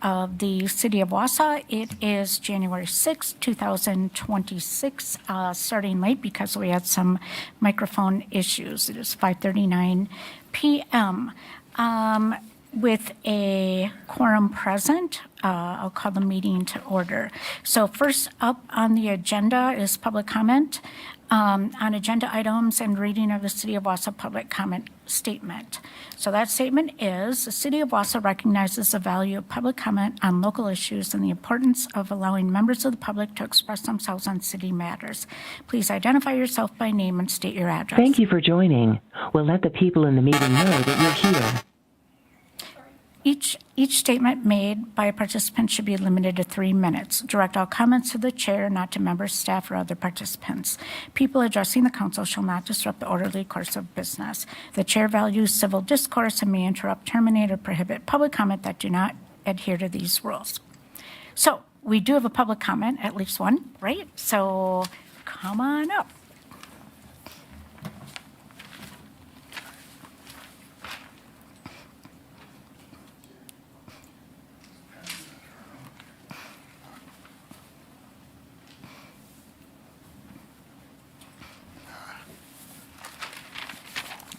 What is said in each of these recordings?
of the City of Wausau. It is January 6, 2026, starting late because we had some microphone issues. It is 5:39 p.m. With a quorum present, I'll call the meeting to order. So first up on the agenda is public comment on agenda items and reading of the City of Wausau public comment statement. So that statement is, the City of Wausau recognizes the value of public comment on local issues and the importance of allowing members of the public to express themselves on city matters. Please identify yourself by name and state your address. Thank you for joining. We'll let the people in the meeting know that you're here. Each statement made by a participant should be limited to 3 minutes. Direct all comments to the chair, not to members, staff, or other participants. People addressing the council shall not disrupt the orderly course of business. The chair values civil discourse and may interrupt, terminate, or prohibit public comment that do not adhere to these rules. So we do have a public comment, at least one, right? So come on up.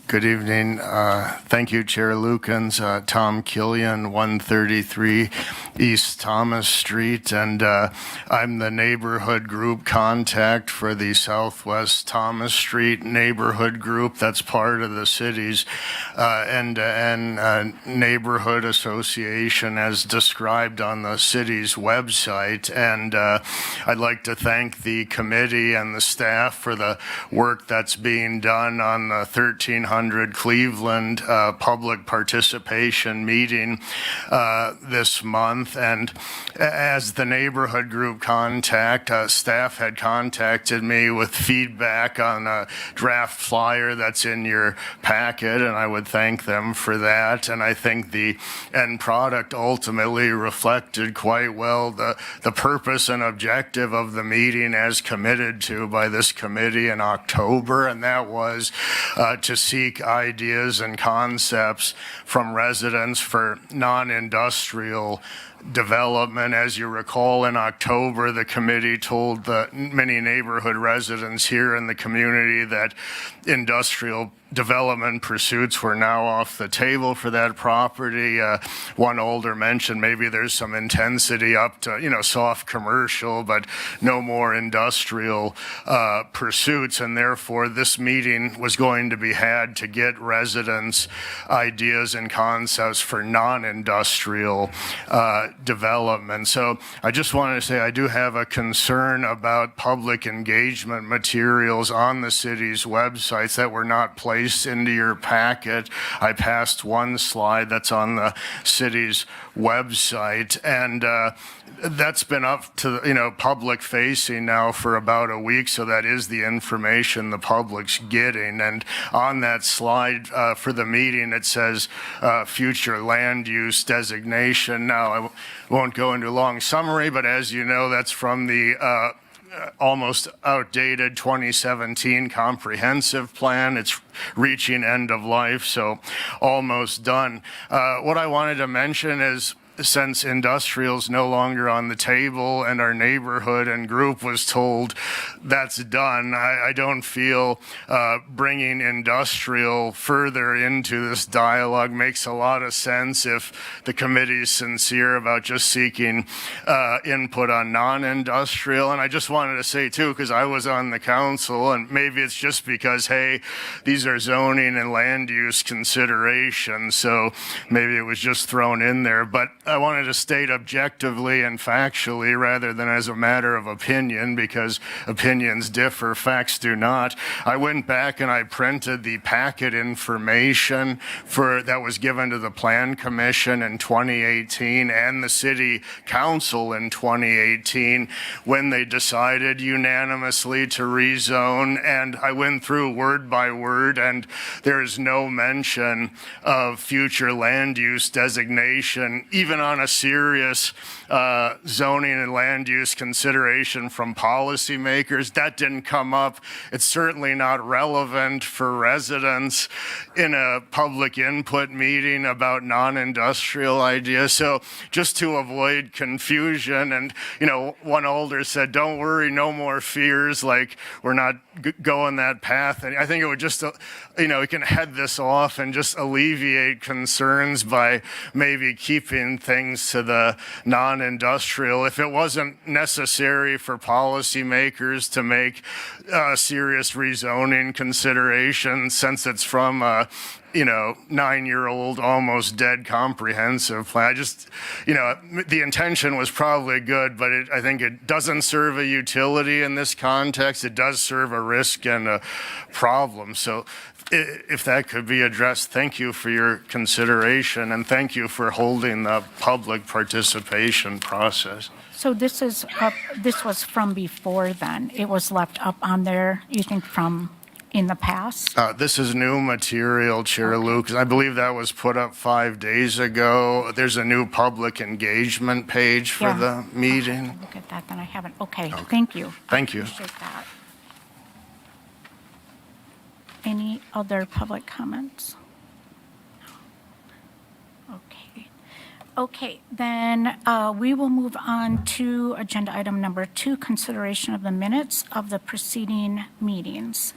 Good evening. Thank you, Chair Lukens. Tom Killian, 133 East Thomas Street, and I'm the neighborhood group contact for the Southwest Thomas Street neighborhood group. That's part of the city's end-to-end neighborhood association as described on the city's website. And I'd like to thank the committee and the staff for the work that's being done on the 1300 Cleveland public participation meeting this month. And as the neighborhood group contact, staff had contacted me with feedback on a draft flyer that's in your packet, and I would thank them for that. And I think the end product ultimately reflected quite well the purpose and objective of the meeting as committed to by this committee in October, and that was to seek ideas and concepts from residents for non-industrial development. As you recall, in October, the committee told the many neighborhood residents here in the community that industrial development pursuits were now off the table for that property. One older mentioned maybe there's some intensity up to, soft commercial, but no more industrial pursuits. And therefore, this meeting was going to be had to get residents' ideas and concepts for non-industrial development. So I just wanted to say I do have a concern about public engagement materials on the city's websites that were not placed into your packet. I passed one slide that's on the city's website, and that's been up to public facing now for about a week, so that is the information the public's getting. And on that slide for the meeting, it says future land use designation. Now I won't go into a long summary, but as you know, that's from the almost outdated 2017 comprehensive plan. It's reaching end of life, so almost done. What I wanted to mention is, since industrial's no longer on the table and our neighborhood and group was told that's done, I don't feel bringing industrial further into this dialogue makes a lot of sense if the committee's sincere about just seeking input on non-industrial. And I just wanted to say too, because I was on the council, and maybe it's just because, hey, these are zoning and land use considerations, so maybe it was just thrown in there, but I wanted to state objectively and factually rather than as a matter of opinion, because opinions differ, facts do not. I went back and I printed the packet information that was given to the Plan Commission in 2018 and the City Council in 2018 when they decided unanimously to rezone. And I went through word by word, and there is no mention of future land use designation, even taken on a serious zoning and land use consideration from policymakers. That didn't come up. It's certainly not relevant for residents in a public input meeting about non-industrial ideas. So just to avoid confusion, and one older said, "Don't worry, no more fears, like we're not going that path." And I think it would just, we can head this off and just alleviate concerns by maybe keeping things to the non-industrial. If it wasn't necessary for policymakers to make serious rezoning considerations, since it's from a 9-year-old, almost dead comprehensive plan. The intention was probably good, but I think it doesn't serve a utility in this context. It does serve a risk and a problem. So if that could be addressed, thank you for your consideration, and thank you for holding the public participation process. So this was from before then? It was left up on there, you think, from in the past? This is new material, Chair Luke. I believe that was put up 5 days ago. There's a new public engagement page for the meeting. Okay, look at that, then I haven't. Okay, thank you. Thank you. I appreciate that. Any other public comments? Okay, then we will move on to agenda item number 2, consideration of the minutes of the preceding meetings.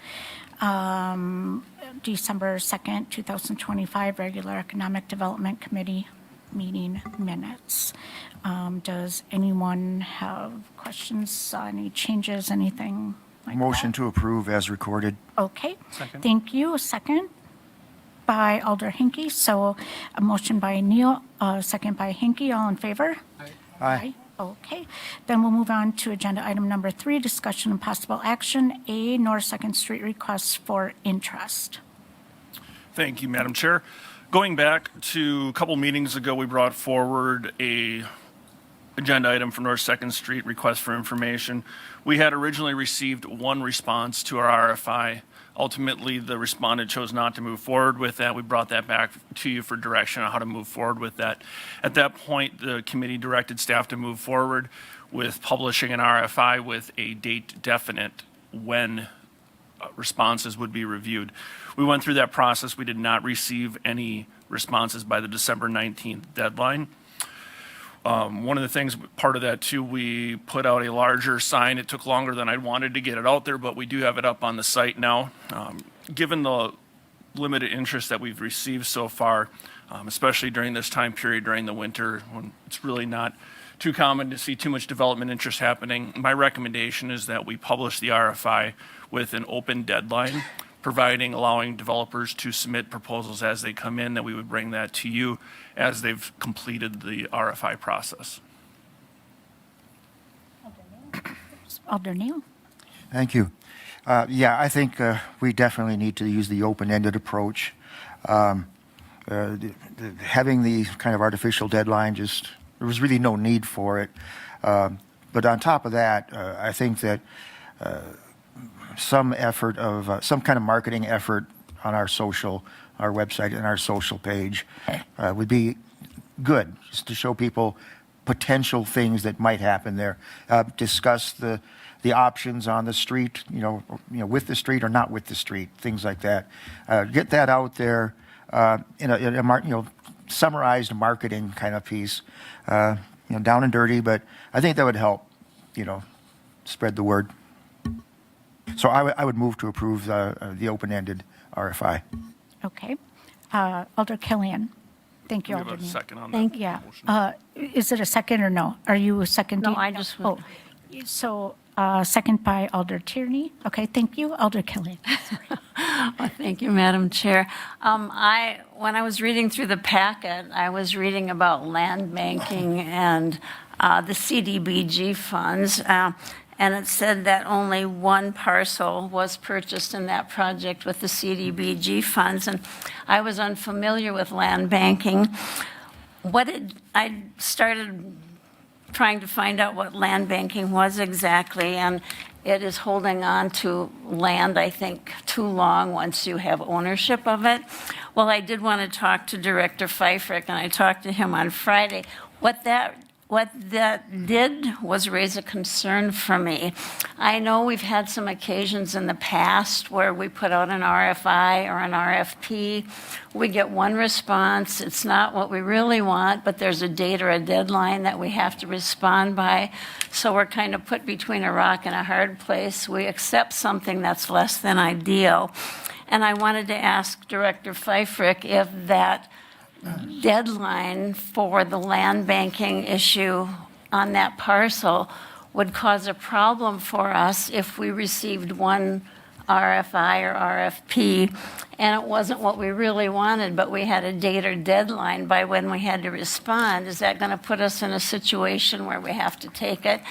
December 2nd, 2025, regular Economic Development Committee meeting minutes. Does anyone have questions, any changes, anything like that? Motion to approve as recorded. Okay. Second. Thank you. A second by Alder Hinkie. So a motion by Neal, second by Hinkie. All in favor? Aye. Okay. Then we'll move on to agenda item number 3, discussion and possible action, A, North 2nd Street requests for interest. Thank you, Madam Chair. Going back to a couple meetings ago, we brought forward a agenda item for North 2nd Street request for information. We had originally received one response to our RFI. Ultimately, the respondent chose not to move forward with that. We brought that back to you for direction on how to move forward with that. At that point, the committee directed staff to move forward with publishing an RFI with a date definite when responses would be reviewed. We went through that process. We did not receive any responses by the December 19th deadline. One of the things, part of that too, we put out a larger sign. It took longer than I wanted to get it out there, but we do have it up on the site now. Given the limited interest that we've received so far, especially during this time period during the winter, when it's really not too common to see too much development interest happening, my recommendation is that we publish the RFI with an open deadline, allowing developers to submit proposals as they come in, that we would bring that to you as they've completed the RFI process. Alder Neal. Thank you. I think we definitely need to use the open-ended approach. Having the kind of artificial deadline, there was really no need for it. But on top of that, I think that some kind of marketing effort on our website and our social page would be good, just to show people potential things that might happen there. Discuss the options on the street, with the street or not with the street, things like that. Get that out there in a summarized marketing kind of piece, down and dirty, but I think that would help, spread the word. So I would move to approve the open-ended RFI. Okay. Alder Killian. Thank you, Do we Alder have a Neal. second on that? Thank you. Is it a second or no? Are you seconding? No, I just Oh, so second by Alder Tierney. Okay, thank you. Alder Killian. Well, thank you, Madam Chair. When I was reading through the packet, I was reading about land banking and the CDBG funds, and it said that only one parcel was purchased in that project with the CDBG funds, and I was unfamiliar with land banking. I started trying to find out what land banking was exactly, and it is holding on to land, I think, too long once you have ownership of it. Well, I did want to talk to Director Pfeiffer, and I talked to him on Friday. What that did was raise a concern for me. I know we've had some occasions in the past where we put out an RFI or an RFP. We get one response. It's not what we really want, but there's a date or a deadline that we have to respond by. So we're kind of put between a rock and a hard place. We accept something that's less than ideal. And I wanted to ask Director Pfeiffer if that deadline for the land banking issue on that parcel would cause a problem for us if we received one RFI or RFP and it wasn't what we really wanted, but we had a date or deadline by when we had to respond. Is that going to put us in a situation where we have to take it?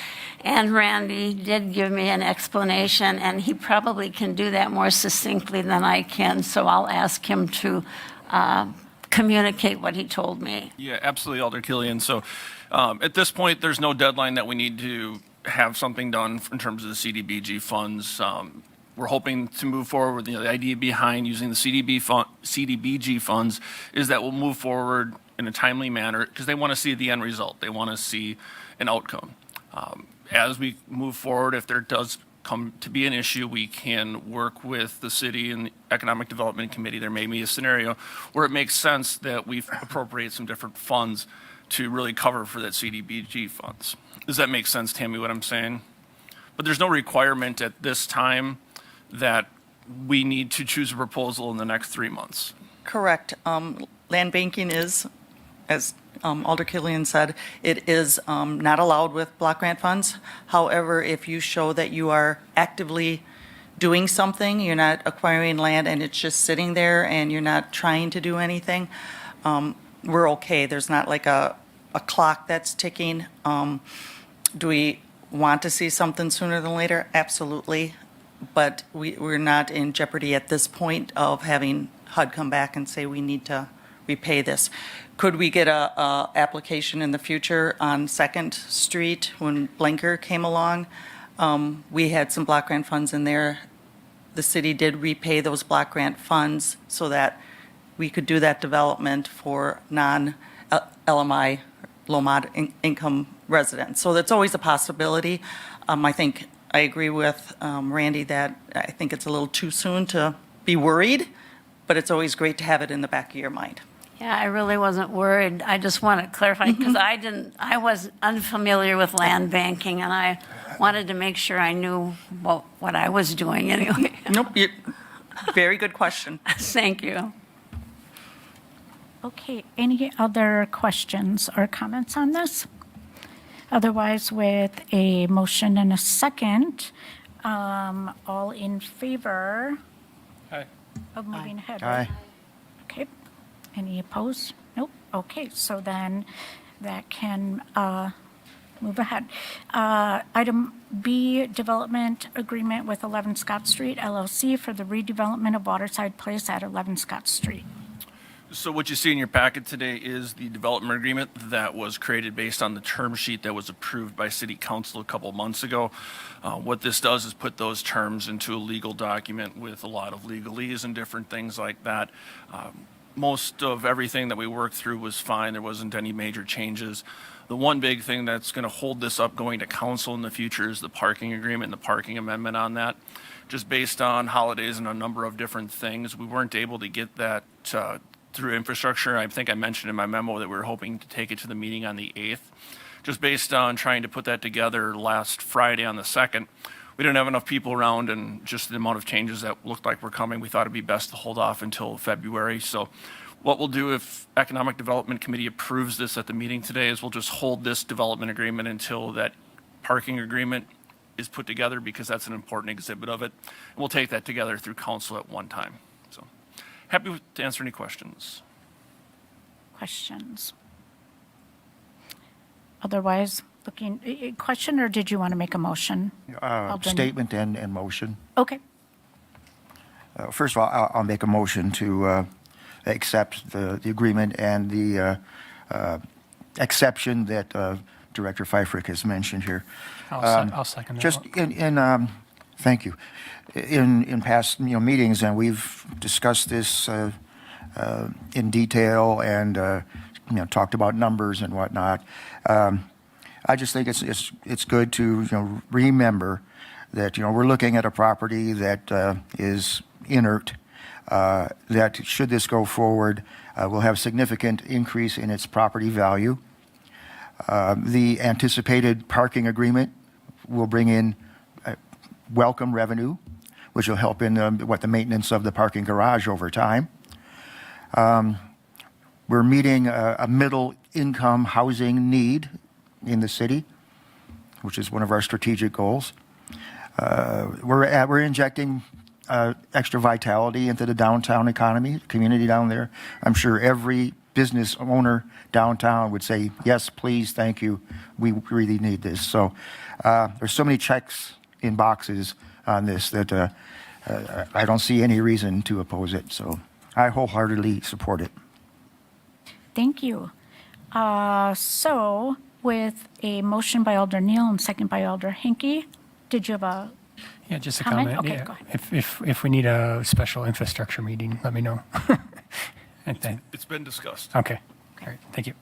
And Randy did give me an explanation, and he probably can do that more succinctly than I can, so I'll ask him to communicate what he told me. Yeah, absolutely, Alder Killian. So at this point, there's no deadline that we need to have something done in terms of the CDBG funds. We're hoping to move forward. The idea behind using the CDBG funds is that we'll move forward in a timely manner because they want to see the end result. They want to see an outcome. As we move forward, if there does come to be an issue, we can work with the city and the Economic Development Committee. There may be a scenario where it makes sense that we appropriate some different funds to really cover for that CDBG funds. Does that make sense, Tammy, what I'm saying? But there's no requirement at this time that we need to choose a proposal in the next 3 months. Correct. Land banking is, as Alder Killian said, it is not allowed with block grant funds. However, if you show that you are actively doing something, you're not acquiring land and it's just sitting there and you're not trying to do anything, we're okay. There's not like a clock that's ticking. Do we want to see something sooner than later? Absolutely. But we're not in jeopardy at this point of having HUD come back and say we need to repay this. Could we get a application in the future on 2nd Street when Blanker came along? We had some block grant funds in there. The city did repay those block grant funds so that we could do that development for non-LMI, low-income residents. So that's always a possibility. I think I agree with Randy that I think it's a little too soon to be worried, but it's always great to have it in the back of your mind. Yeah, I really wasn't worried. I just want to clarify because I was unfamiliar with land banking and I wanted to make sure I knew what I was doing anyway. Nope, very good question. Thank you. Okay, any other questions or comments on this? Otherwise, with a motion and a second, all in favor of moving ahead? Aye. Okay. Any opposed? Nope. Okay, so then that can move ahead. Item B, development agreement with 11 Scott Street LLC for the redevelopment of Waterside Place at 11 Scott Street. So what you see in your packet today is the development agreement that was created based on the term sheet that was approved by City Council a couple months ago. What this does is put those terms into a legal document with a lot of legalese and different things like that. Most of everything that we worked through was fine. There wasn't any major changes. The one big thing that's going to hold this up going to council in the future is the parking agreement and the parking amendment on that. Just based on holidays and a number of different things, we weren't able to get that through infrastructure. I think I mentioned in my memo that we were hoping to take it to the meeting on the 8th. Just based on trying to put that together last Friday on the 2nd, we didn't have enough people around and just the amount of changes that looked like were coming, we thought it'd be best to hold off until February. So what we'll do if Economic Development Committee approves this at the meeting today is we'll just hold this development agreement until that parking agreement is put together because that's an important exhibit of it. And we'll take that together through council at one time. So happy to answer any questions. Questions? Otherwise, question, or did you want to make a motion? Alderman? Statement and motion. Okay. First of all, I'll make a motion to accept the agreement and the exception that Director Pfeiffer has mentioned here. I'll second that. Just thank you. In past meetings, and we've discussed this in detail and talked about numbers and whatnot. I just think it's good to remember that we're looking at a property that is inert. That should this go forward, will have significant increase in its property value. The anticipated parking agreement will bring in welcome revenue, which will help in the maintenance of the parking garage over time. We're meeting a middle income housing need in the city, which is one of our strategic goals. We're injecting extra vitality into the downtown economy, community down there. I'm sure every business owner downtown would say, yes, please, thank you. We really need this. So there's so many checks in boxes on this that I don't see any reason to oppose it. So I wholeheartedly support it. Thank you. So with a motion by Alder Neal and second by Alder Hinkie, did you have a Yeah, just a comment? comment. Okay, Yeah. go ahead. If we need a special infrastructure meeting, let me know. And then, It's been discussed. okay. All right. Thank you.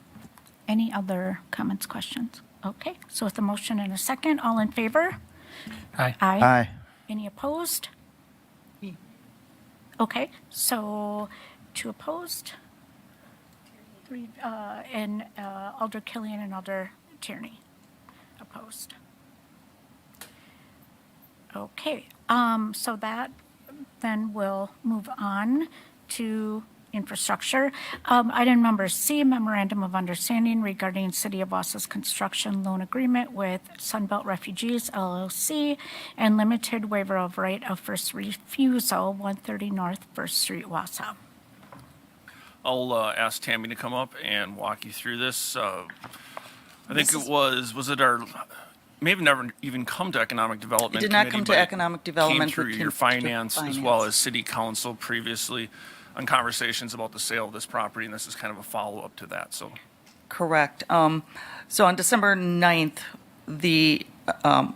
Any other comments, questions? Okay, so with the motion and a second, all in favor? Aye. Aye. Any opposed? Okay, so two opposed. Three, and Alder Killian and Alder Tierney opposed. Okay, so that then we'll move on to infrastructure. Item number C, memorandum of understanding regarding City of Wausau's construction loan agreement with Sunbelt Refugees LLC and limited waiver of right of first refusal, 130 North First Street, Wausau. I'll ask Tammy to come up and walk you through this. I think was it our, may have never even come to Economic Development It did not Committee, come to but it Economic Development. Came through It your came to finance as well finance. as City Council previously on conversations about the sale of this property, and this is kind of a follow-up to that, so. Correct. So on December 9th,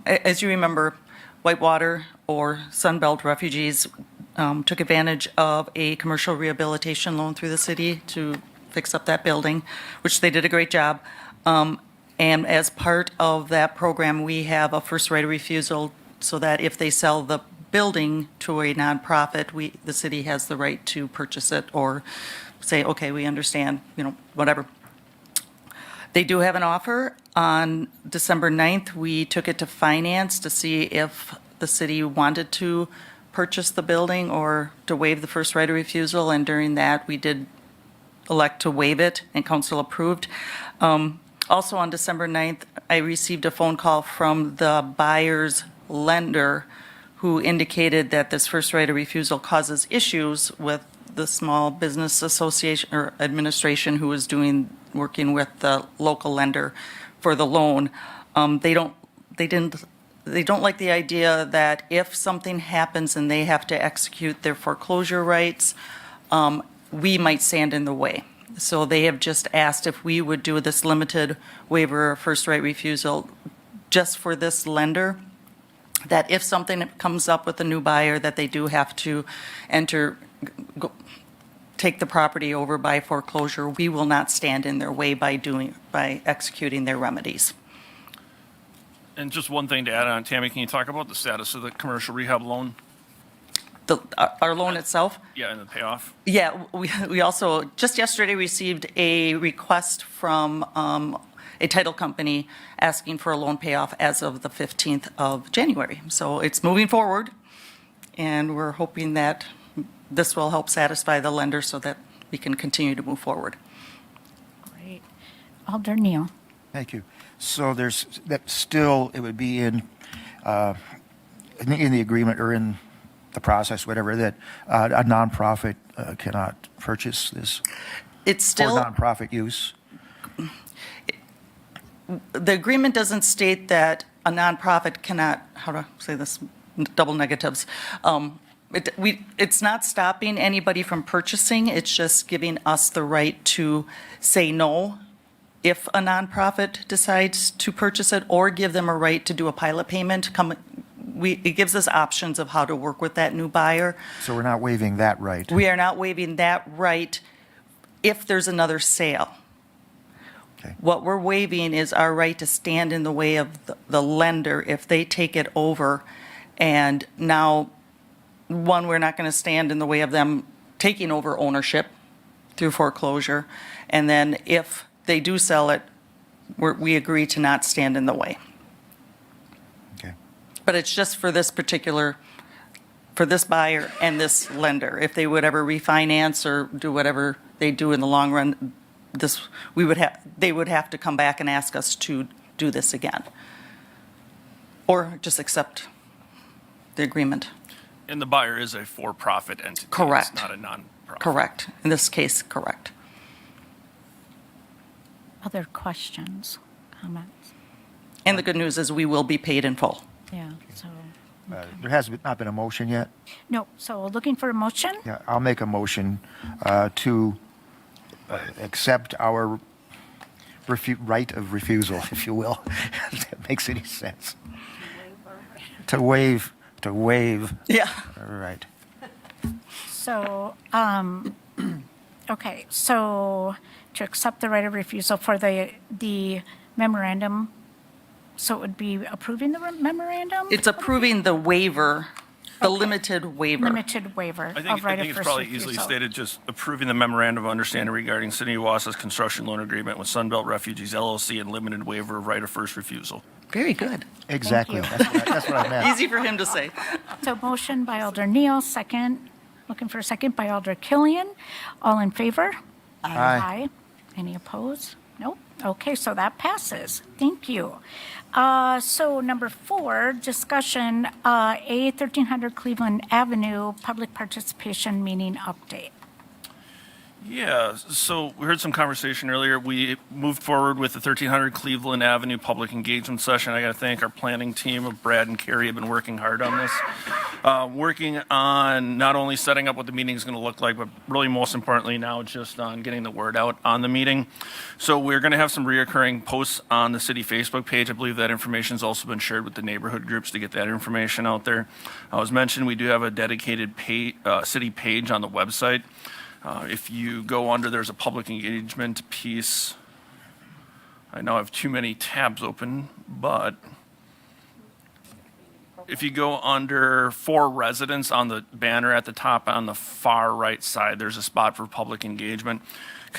as you remember, Whitewater or Sunbelt Refugees took advantage of a commercial rehabilitation loan through the city to fix up that building, which they did a great job. And as part of that program, we have a first right of refusal so that if they sell the building to a nonprofit, the city has the right to purchase it or say, okay, we understand, whatever. They do have an offer. On December 9th, we took it to finance to see if the city wanted to purchase the building or to waive the first right of refusal. And during that, we did elect to waive it, and council approved. Also on December 9th, I received a phone call from the buyer's lender who indicated that this first right of refusal causes issues with the Small Business Association or administration who is working with the local lender for the loan. They don't like the idea that if something happens and they have to execute their foreclosure rights, we might stand in the way. So they have just asked if we would do this limited waiver of first right refusal just for this lender, that if something comes up with a new buyer, that they do have to take the property over by foreclosure. We will not stand in their way by executing their remedies. And just one thing to add on, Tammy, can you talk about the status of the commercial rehab loan? Our loan itself? Yeah, and the payoff? Yeah, we also, just yesterday, received a request from a title company asking for a loan payoff as of the 15th of January. So it's moving forward, and we're hoping that this will help satisfy the lender so that we can continue to move forward. Great. Alder Neal. Thank you. So it would be in the agreement or in the process, whatever, that a nonprofit cannot purchase this It's for still, nonprofit use. the agreement doesn't state that a nonprofit cannot, how do I say this, double negatives. It's not stopping anybody from purchasing, it's just giving us the right to say no if a nonprofit decides to purchase it, or give them a right to do a pilot payment. It gives us options of how to work with that new buyer. So we're not waiving that right. We are not waiving that right if there's another sale. Okay. What we're waiving is our right to stand in the way of the lender if they take it over. And now, one, we're not going to stand in the way of them taking over ownership through foreclosure. And then if they do sell it, we agree to not stand in the way. Okay. But it's just for this particular, for this buyer and this lender. If they would ever refinance or do whatever they do in the long run, they would have to come back and ask us to do this again. Or just accept the agreement. And the buyer is a for-profit entity. Correct. It's not a non-profit. Correct. In this case, correct. Other questions, comments? And the good news is we will be paid in full. Yeah, so, There has not been a motion yet. no, so looking for a motion? Yeah, I'll make a motion to accept our right of refusal, if you will, if that makes any sense. To waive, Yeah. all right. So, okay, so to accept the right of refusal for the memorandum, so it would be approving the memorandum? It's approving the waiver, the limited waiver. Limited waiver I of think right of it's first probably refusal. easily stated, just approving the memorandum of understanding regarding City of Wausau's construction loan agreement with Sunbelt Refugees LLC and limited waiver of right of first refusal. Very good. Exactly. you. That's what I meant. Easy for him to say. So motion by Alder Neal, second, looking for a second by Alder Killian. All in favor? Aye. Any opposed? Nope. Okay, so that passes. Thank you. So number 4, discussion, A 1300 Cleveland Avenue, public participation meeting update. Yeah, so we heard some conversation earlier. We moved forward with the 1300 Cleveland Avenue public engagement session. I got to thank our planning team of Brad and Carrie have been working hard on this. Working on not only setting up what the meeting is going to look like, but really most importantly now just on getting the word out on the meeting. So we're going to have some reoccurring posts on the city Facebook page. I believe that information has also been shared with the neighborhood groups to get that information out there. As mentioned, we do have a dedicated city page on the website. If you go under, there's a public engagement piece. I know I have too many tabs open, but if you go under for residents on the banner at the top on the far right side, there's a spot for public engagement.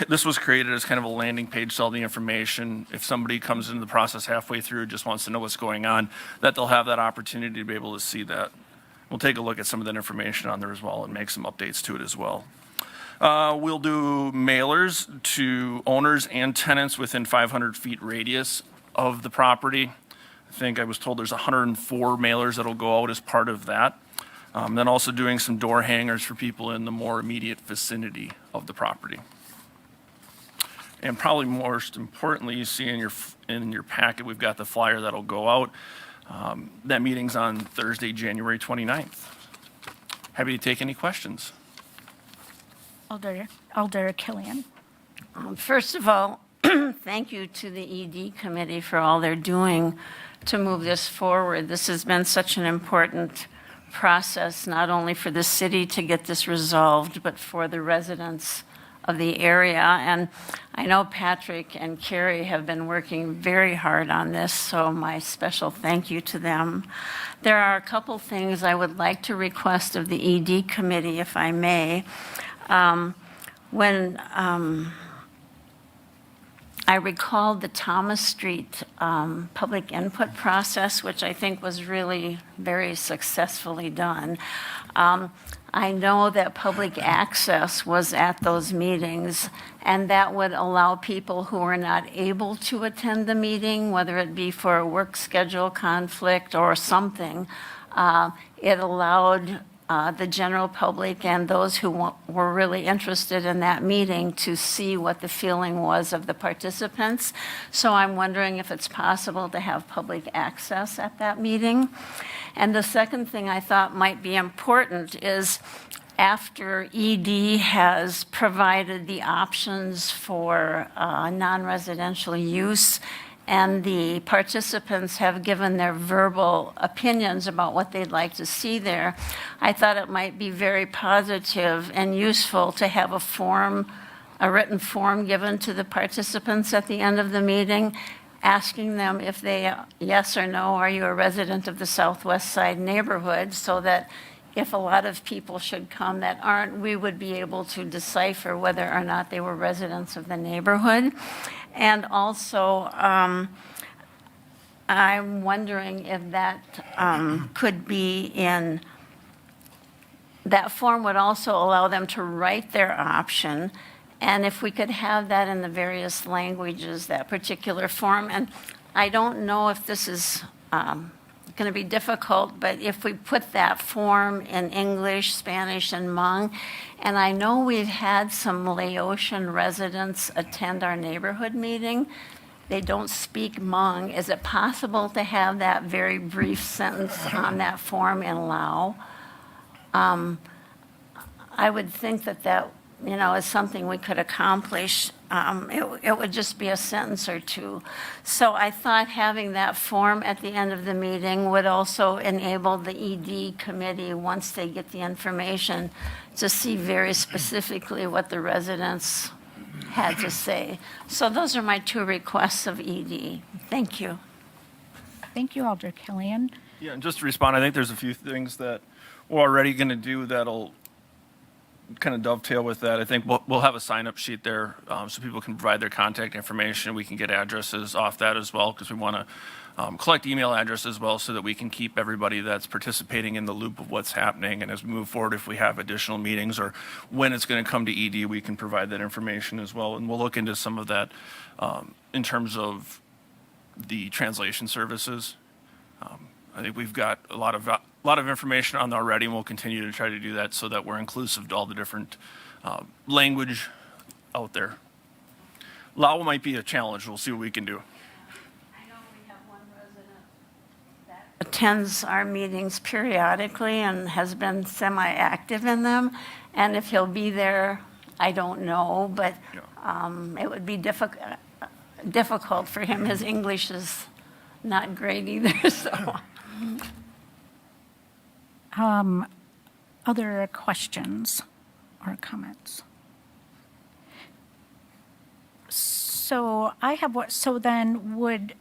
This was created as kind of a landing page, so all the information, if somebody comes into the process halfway through, just wants to know what's going on, that they'll have that opportunity to be able to see that. We'll take a look at some of that information on there as well and make some updates to it as well. We'll do mailers to owners and tenants within 500 feet radius of the property. I think I was told there's 104 mailers that'll go out as part of that. Then also doing some door hangers for people in the more immediate vicinity of the property. And probably most importantly, you see in your packet, we've got the flyer that'll go out. That meeting's on Thursday, January 29th. Happy to take any questions. Alder Killian. First of all, thank you to the ED committee for all they're doing to move this forward. This has been such an important process, not only for the city to get this resolved, but for the residents of the area. And I know Patrick and Carrie have been working very hard on this, so my special thank you to them. There are a couple things I would like to request of the ED committee, if I may. When I recalled the Thomas Street public input process, which I think was really very successfully done. I know that public access was at those meetings, and that would allow people who are not able to attend the meeting, whether it be for a work schedule conflict or something, it allowed the general public and those who were really interested in that meeting to see what the feeling was of the participants. So I'm wondering if it's possible to have public access at that meeting. And the second thing I thought might be important is after ED has provided the options for non-residential use and the participants have given their verbal opinions about what they'd like to see there, I thought it might be very positive and useful to have a form a written form given to the participants at the end of the meeting, asking them if they, yes or no, are you a resident of the Southwest Side neighborhood, so that if a lot of people should come that aren't, we would be able to decipher whether or not they were residents of the neighborhood. And also, I'm wondering if that could be in, that form would also allow them to write their option, and if we could have that in the various languages, that particular form. And I don't know if this is going to be difficult, but if we put that form in English, Spanish, and Hmong, and I know we've had some Laotian residents attend our neighborhood meeting. They don't speak Hmong. Is it possible to have that very brief sentence on that form in Lao? I would think that that, you know, is something we could accomplish. It would just be a sentence or two. So I thought having that form at the end of the meeting would also enable the ED committee, once they get the information, to see very specifically what the residents had to say. So those are my two requests of ED. Thank you. Thank you, Alder Killian. Yeah, and just to respond, I think there's a few things that we're already going to do that'll kind of dovetail with that. I think we'll have a sign-up sheet there so people can provide their contact information. We can get addresses off that as well, because we want to collect email addresses as well, so that we can keep everybody that's participating in the loop of what's happening. And as we move forward, if we have additional meetings or when it's going to come to ED, we can provide that information as well. And we'll look into some of that in terms of the translation services. I think we've got a lot of information on there already, and we'll continue to try to do that so that we're inclusive to all the different language out there. Lao might be a challenge. We'll see what we can do. I know we have one resident that attends our meetings periodically and has been semi-active in them. And if he'll be there, I don't know, but it would be difficult for him. His English is not great either, so. Other questions or comments? So I have what, so then would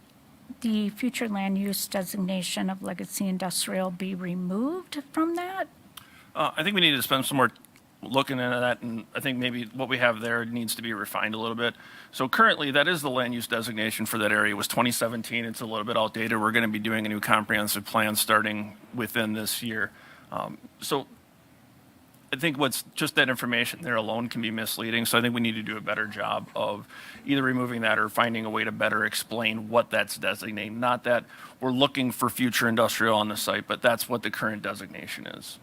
the future land use designation of legacy industrial be removed from that? I think we need to spend some more looking into that, and I think maybe what we have there needs to be refined a little bit. So currently, that is the land use designation for that area. It was 2017. It's a little bit outdated. We're going to be doing a new comprehensive plan starting within this year. So I think what's just that information there alone can be misleading. So I think we need to do a better job of either removing that or finding a way to better explain what that's designating. Not that we're looking for future industrial on the site, but that's what the current designation is.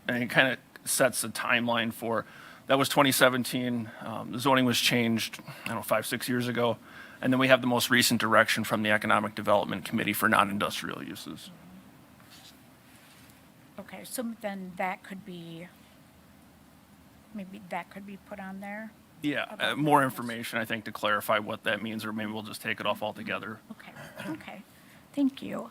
And it kind of sets the timeline for, that was 2017. The zoning was changed, I don't know, 5-6 years ago. And then we have the most recent direction from the Economic Development Committee for non-industrial uses. Okay, so then that could be, maybe that could be put on there? Yeah, more information, I think, to clarify what that means, or maybe we'll just take it off altogether. Okay, thank you.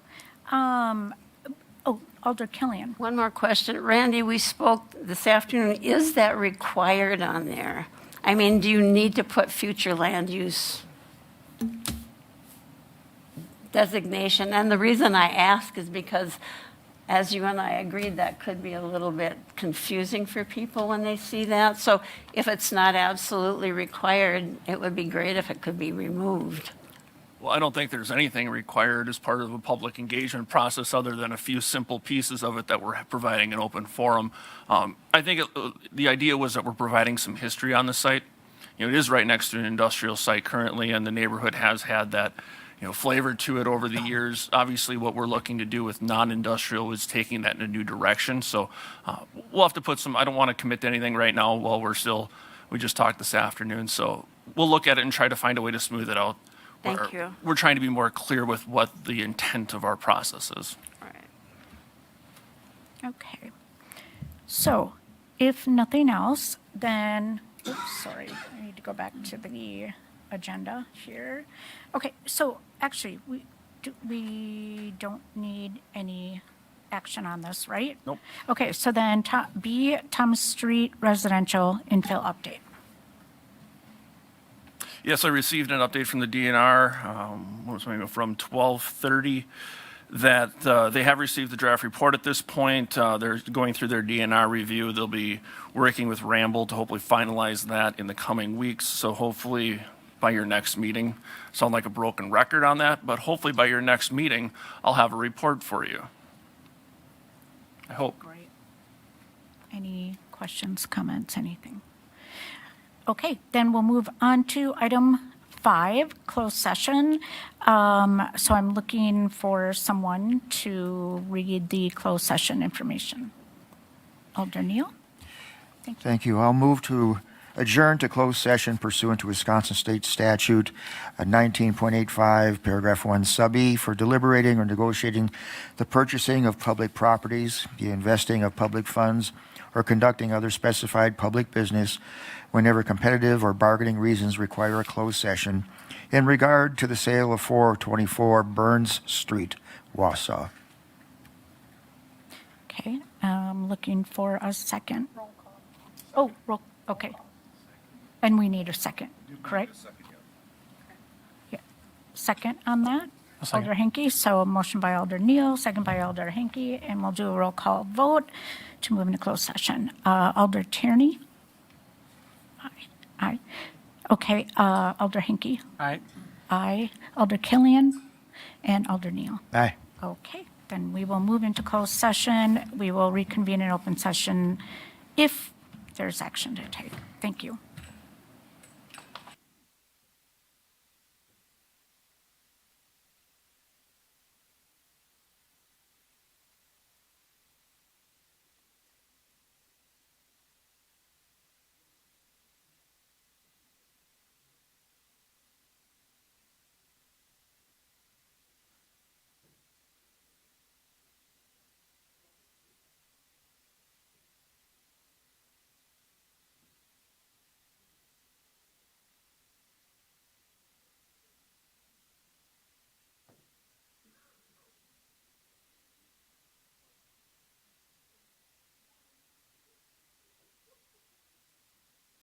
Alder Killian. One more question. Randy, we spoke this afternoon. Is that required on there? I mean, do you need to put future land use designation? And the reason I ask is because, as you and I agreed, that could be a little bit confusing for people when they see that. So if it's not absolutely required, it would be great if it could be removed. Well, I don't think there's anything required as part of a public engagement process other than a few simple pieces of it that we're providing an open forum. I think the idea was that we're providing some history on the site. You know, it is right next to an industrial site currently, and the neighborhood has had that, you know, flavor to it over the years. Obviously, what we're looking to do with non-industrial is taking that in a new direction. So we'll have to put some, I don't want to commit to anything right now while we just talked this afternoon. So we'll look at it and try to find a way to smooth it out. Thank you. We're trying to be more clear with what the intent of our process is. All right. Okay. So if nothing else, then, oops, sorry, I need to go back to the agenda here. Okay, so actually, we don't need any action on this, right? Nope. Okay, so then B, Thomas Street residential infill update. Yes, I received an update from the DNR, from 12:30, that they have received the draft report at this point. They're going through their DNR review. They'll be working with Ramble to hopefully finalize that in the coming weeks. So hopefully by your next meeting, sound like a broken record on that, but hopefully by your next meeting, I'll have a report for you. I hope. Great. Any questions, comments, anything? Okay, then we'll move on to item 5, closed session. So I'm looking for someone to read the closed session information. Alder Neal? Thank you. I'll move to adjourn to closed session pursuant to Wisconsin State Statute 19.85, paragraph 1, sub E, for deliberating or negotiating the purchasing of public properties, the investing of public funds, or conducting other specified public business whenever competitive or bargaining reasons require a closed session in regard to the sale of 424 Burns Street, Wausau. Okay, I'm looking for a second. Oh, okay. And we need a second, correct? Yeah. Second on that? second. Alder Henke, so a motion by Alder Neal, second by Alder Henke, and we'll do a roll call vote to move into closed session. Alder Tierney? Aye. Okay, Alder Henke? Aye. Aye. Alder Killian? And Alder Neal? Aye. Okay, then we will move into closed session. We will reconvene in open session if there's action to take. Thank you.